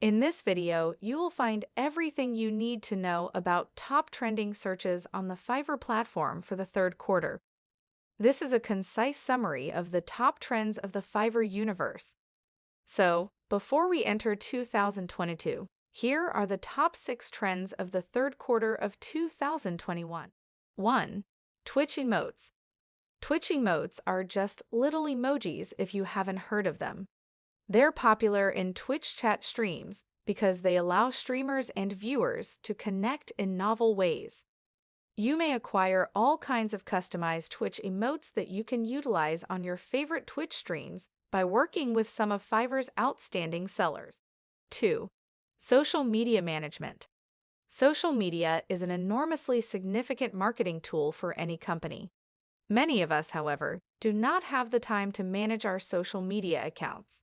In this video, you will find everything you need to know about top trending searches on the Fiverr platform for the third quarter. This is a concise summary of the top trends of the Fiverr universe. So, before we enter 2022, here are the top 6 trends of the third quarter of 2021. 1. Twitch emotes. Twitch emotes are just little emojis if you haven't heard of them. They're popular in Twitch chat streams because they allow streamers and viewers to connect in novel ways. You may acquire all kinds of customized Twitch emotes that you can utilize on your favorite Twitch streams by working with some of Fiverr's outstanding sellers. 2. Social media management. Social media is an enormously significant marketing tool for any company. Many of us, however, do not have the time to manage our social media accounts.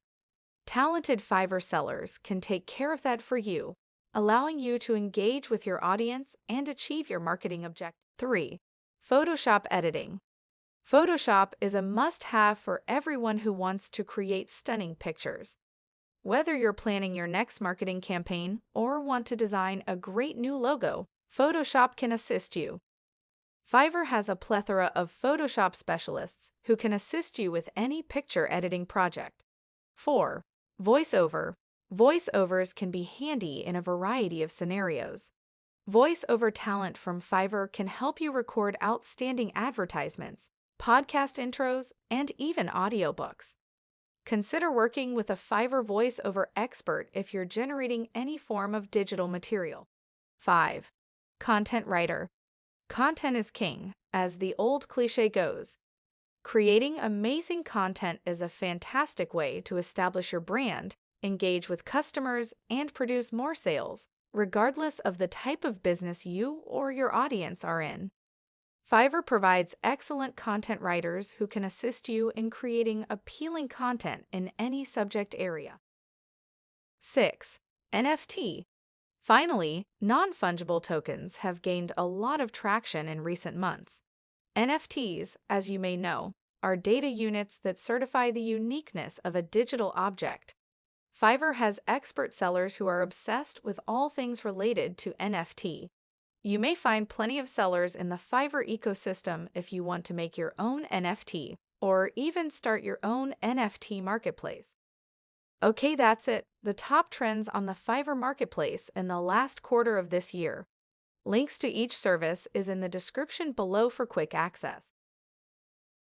Talented Fiverr sellers can take care of that for you, allowing you to engage with your audience and achieve your marketing objectives. 3. Photoshop editing. Photoshop is a must-have for everyone who wants to create stunning pictures. Whether you're planning your next marketing campaign or want to design a great new logo, Photoshop can assist you. Fiverr has a plethora of Photoshop specialists who can assist you with any picture editing project. 4. Voiceover. Voiceovers can be handy in a variety of scenarios. Voiceover talent from Fiverr can help you record outstanding advertisements, podcast intros, and even audiobooks. Consider working with a Fiverr voiceover expert if you're generating any form of digital material. 5. Content writer. Content is king, as the old cliché goes. Creating amazing content is a fantastic way to establish your brand, engage with customers, and produce more sales, regardless of the type of business you or your audience are in. Fiverr provides excellent content writers who can assist you in creating appealing content in any subject area. 6. NFT. Finally, non-fungible tokens have gained a lot of traction in recent months. NFTs, as you may know, are data units that certify the uniqueness of a digital object. Fiverr has expert sellers who are obsessed with all things related to NFT. You may find plenty of sellers in the Fiverr ecosystem if you want to make your own NFT or even start your own NFT marketplace. Okay, that's it. The top trends on the Fiverr marketplace in the last quarter of this year. Links to each service is in the description below for quick access.